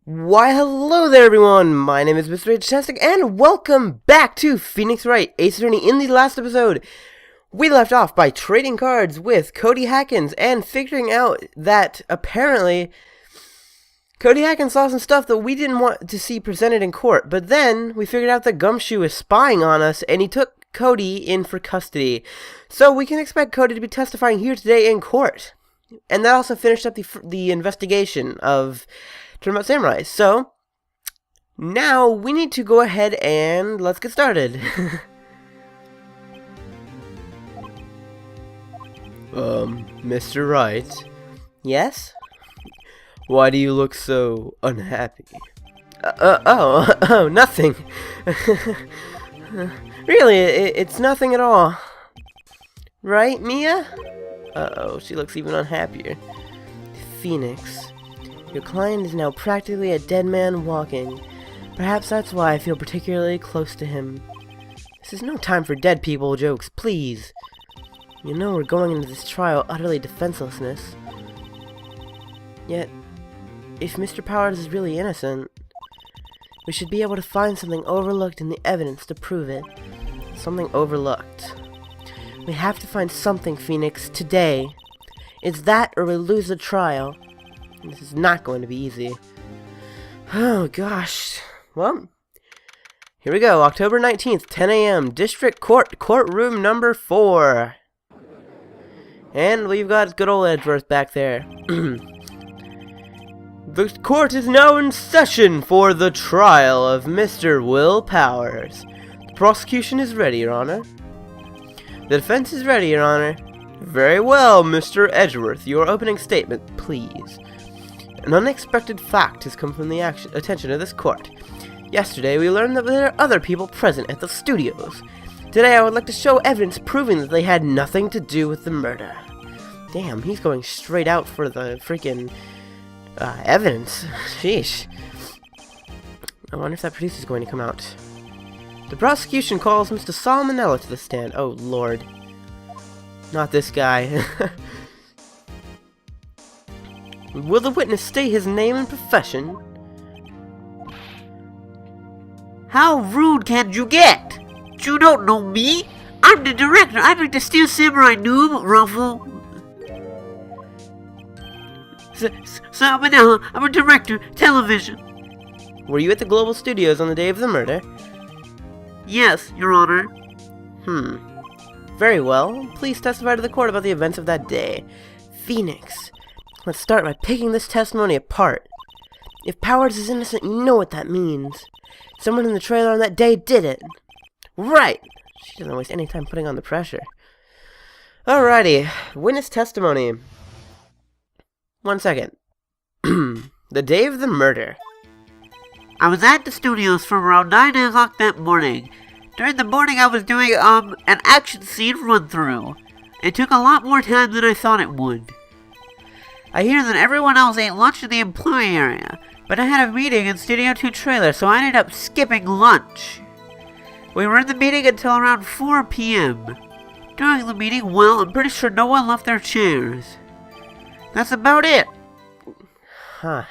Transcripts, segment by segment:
Why, hello there, everyone! My name is Mr. Fantastic, and welcome back to Phoenix Wright, Ace Attorney. In the last episode, we left off by trading cards with Cody Hackins and figuring out that, apparently, Cody Hackins saw some stuff that we didn't want to see presented in court. But then, we figured out that Gumshoe is spying on us, and he took Cody in for custody. So, we can expect Cody to be testifying here today in court. And that also finished up the investigation of Turnabout Samurai. So, now we need to go ahead and let's get started. Mr. Wright? Yes? Why do you look so unhappy? Nothing. Really, it's nothing at all. Right, Mia? Uh-oh, she looks even unhappier. Phoenix. Your client is now practically a dead man walking. Perhaps that's why I feel particularly close to him. This is no time for dead people jokes, please. You know we're going into this trial utterly defenselessness. Yet, if Mr. Powers is really innocent, we should be able to find something overlooked in the evidence to prove it. Something overlooked. We have to find something, Phoenix, today. It's that or we lose the trial. This is not going to be easy. Oh, gosh. Well, here we go. October 19th, 10 a.m. District Court, courtroom number 4. And we've got good old Edgeworth back there. The court is now in session for the trial of Mr. Will Powers. The prosecution is ready, Your Honor. The defense is ready, Your Honor. Very well, Mr. Edgeworth. Your opening statement, please. An unexpected fact has come from the attention of this court. Yesterday, we learned that there are other people present at the studios. Today, I would like to show evidence proving that they had nothing to do with the murder. Damn, he's going straight out for the freaking evidence. Sheesh. I wonder if that producer's going to come out. The prosecution calls Mr. Salmonella to the stand. Oh, Lord. Not this guy. Will the witness state his name and profession? How rude can you get? You don't know me. I'm the director. I'd like to steal Samurai Noob, Ruffle. Salmonella, I'm a director, television. Were you at the Global Studios on the day of the murder? Yes, Your Honor. Very well. Please testify to the court about the events of that day. Phoenix. Let's start by picking this testimony apart. If Powers is innocent, you know what that means. Someone in the trailer on that day did it. Right! She doesn't waste any time putting on the pressure. Alrighty. Witness testimony. 1 second. The day of the murder. I was at the studios from around 9 o'clock that morning. During the morning I was doing, an action scene run-through. It took a lot more time than I thought it would. I hear that everyone else ate lunch in the employee area, but I had a meeting in Studio 2 trailer, so I ended up skipping lunch. We were in the meeting until around 4 p.m. During the meeting, well, I'm pretty sure no one left their chairs. That's about it. Huh.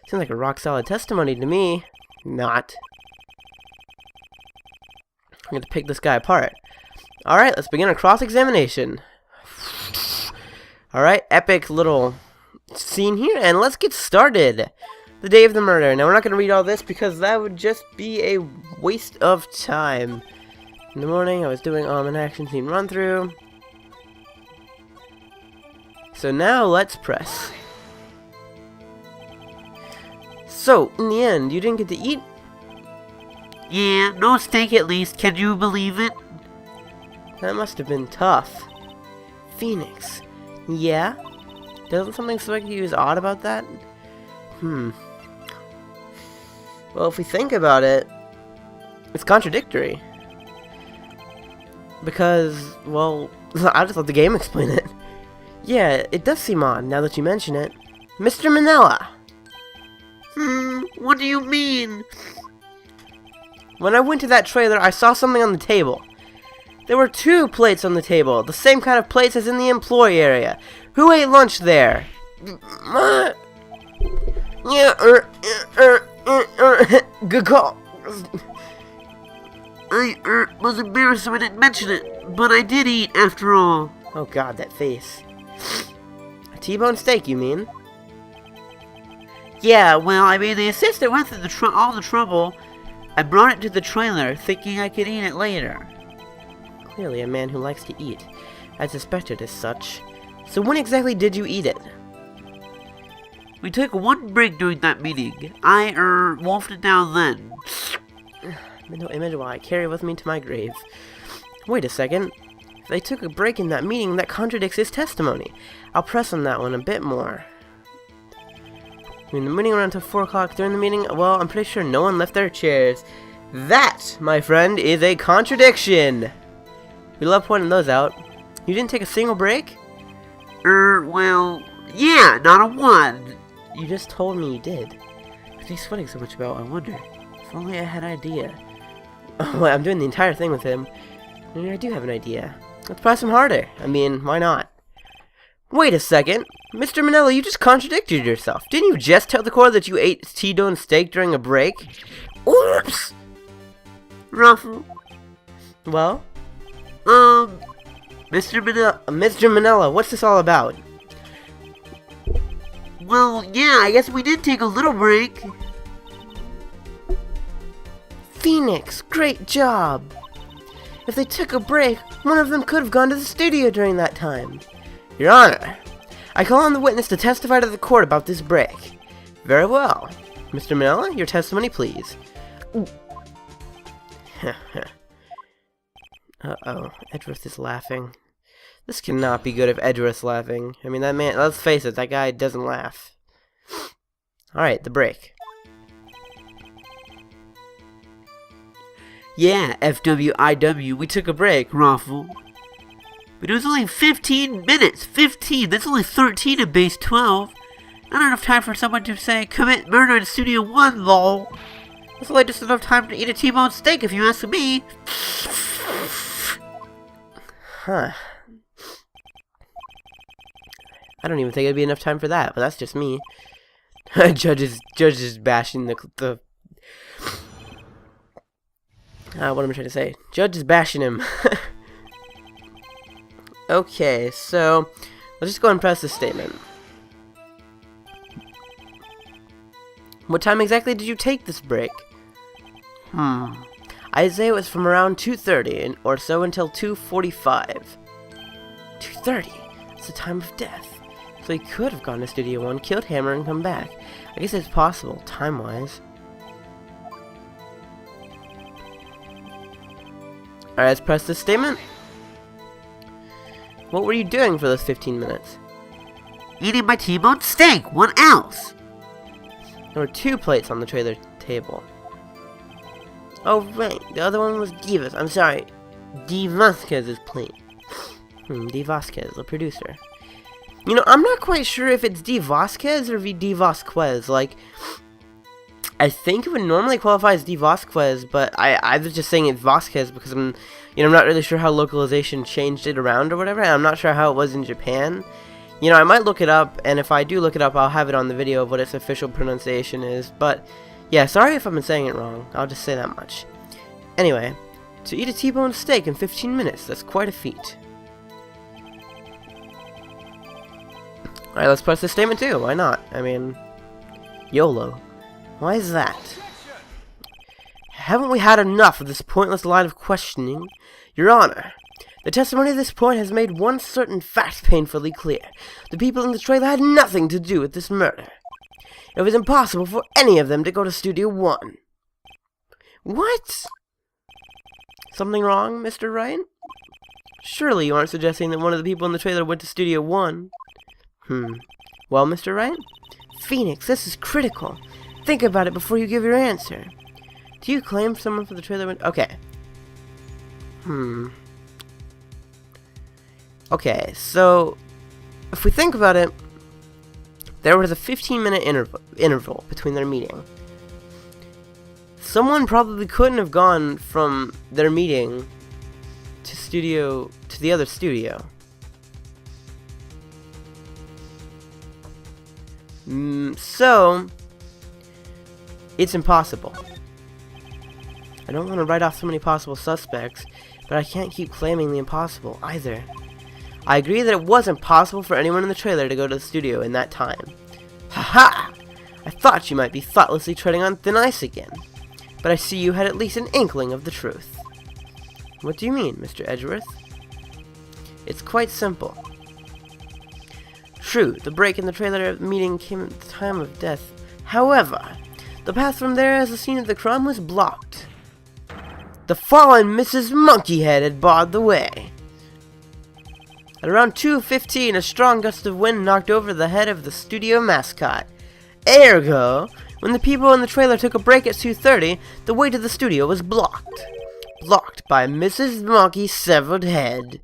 Seems like a rock-solid testimony to me. Not. I'm going to pick this guy apart. Alright, let's begin a cross-examination. Alright, epic little scene here, and let's get started. The day of the murder. Now, we're not going to read all this because that would just be a waste of time. In the morning, I was doing an action scene run-through. So now, let's press. So, in the end, you didn't get to eat? Yeah, no steak at least. Can you believe it? That must have been tough. Phoenix. Yeah? Doesn't something strike you as odd about that? Well, if we think about it, it's contradictory. Because, well, I'll just let the game explain it. Yeah, it does seem odd now that you mention it. Mr. Manella! What do you mean? When I went to that trailer, I saw something on the table. There were 2 plates on the table, the same kind of plates as in the employee area. Who ate lunch there? Yeah, Good call. I was embarrassed so I didn't mention it, but I did eat after all. Oh god, that face. A T-bone steak, you mean? Yeah, well, I mean, the assistant went through all the trouble and brought it to the trailer, thinking I could eat it later. Clearly a man who likes to eat. I suspected as such. So when exactly did you eat it? We took one break during that meeting. I, wolfed it down then. Mental image will I carry with me to my grave. Wait a second. If they took a break in that meeting, that contradicts his testimony. I'll press on that one a bit more. I mean, the meeting ran until 4 o'clock. During the meeting, well, I'm pretty sure no one left their chairs. That, my friend, is a contradiction. We love pointing those out. You didn't take a single break? Well, yeah, not a one. You just told me you did. What's he sweating so much about, I wonder? If only I had an idea. Oh, wait, I'm doing the entire thing with him. Maybe I do have an idea. Let's press him harder. I mean, why not? Wait a second. Mr. Manella, you just contradicted yourself. Didn't you just tell the court that you ate T-bone steak during a break? Oops! Ruffle. Well? Mr. Manella, what's this all about? Well, yeah, I guess we did take a little break. Phoenix, great job! If they took a break, one of them could have gone to the studio during that time. Your Honor, I call on the witness to testify to the court about this break. Very well. Mr. Manella, your testimony, please. Uh-oh, Edgeworth is laughing. This cannot be good if Edgeworth's laughing. I mean, that man, let's face it, that guy doesn't laugh. Alright, the break. Yeah, FWIW, we took a break, Ruffle. But it was only 15 minutes. 15, that's only 13 in base 12. Not enough time for someone to say, commit murder in Studio 1, lol. That's only just enough time to eat a T-bone steak, if you ask me. Huh. I don't even think it'd be enough time for that, but that's just me. Judge is bashing the what am I trying to say? Judge is bashing him. Okay, so let's just go and press this statement. What time exactly did you take this break? I'd say it was from around 2:30 or so until 2:45. 2:30? It's the time of death. So he could have gone to Studio 1, killed Hammer, and come back. I guess it's possible, time-wise. Alright, let's press this statement. What were you doing for those 15 minutes? Eating my T-bone steak, what else? There were 2 plates on the trailer table. Oh, right, the other one was Diva's. I'm sorry, D. Vasquez's plate. D. Vasquez, the producer. You know, I'm not quite sure if it's D. Vasquez or D. Vasquez. Like, I think it would normally qualify as D. Vasquez, but I was just saying it's Vasquez because I'm not really sure how localization changed it around or whatever, and I'm not sure how it was in Japan. You know, I might look it up, and if I do look it up, I'll have it on the video of what its official pronunciation is, but yeah, sorry if I've been saying it wrong, I'll just say that much. Anyway, to eat a T-bone steak in 15 minutes, that's quite a feat. Alright, let's press this statement too, why not? I mean, YOLO. Why is that? Haven't we had enough of this pointless line of questioning? Your Honor, the testimony at this point has made one certain fact painfully clear. The people in the trailer had nothing to do with this murder. It was impossible for any of them to go to Studio 1. What? Something wrong, Mr. Wright? Surely you aren't suggesting that one of the people in the trailer went to Studio 1? Well, Mr. Wright? Phoenix, this is critical. Think about it before you give your answer. Do you claim someone for the trailer went... Okay. Okay, so... if we think about it, there was a 15-minute interval between their meeting. Someone probably couldn't have gone from their meeting to the other studio. So It's impossible. I don't want to write off so many possible suspects, but I can't keep claiming the impossible either. I agree that it wasn't possible for anyone in the trailer to go to the studio in that time. Haha! I thought you might be thoughtlessly treading on thin ice again, but I see you had at least an inkling of the truth. What do you mean, Mr. Edgeworth? It's quite simple. True, the break in the trailer meeting came at the time of death. However, the path from there as the scene of the crime was blocked. The fallen Mrs. Monkeyhead had barred the way. At around 2:15, a strong gust of wind knocked over the head of the studio mascot. Ergo, when the people in the trailer took a break at 2:30, the way to the studio was blocked. Blocked by Mrs. Monkey's severed head.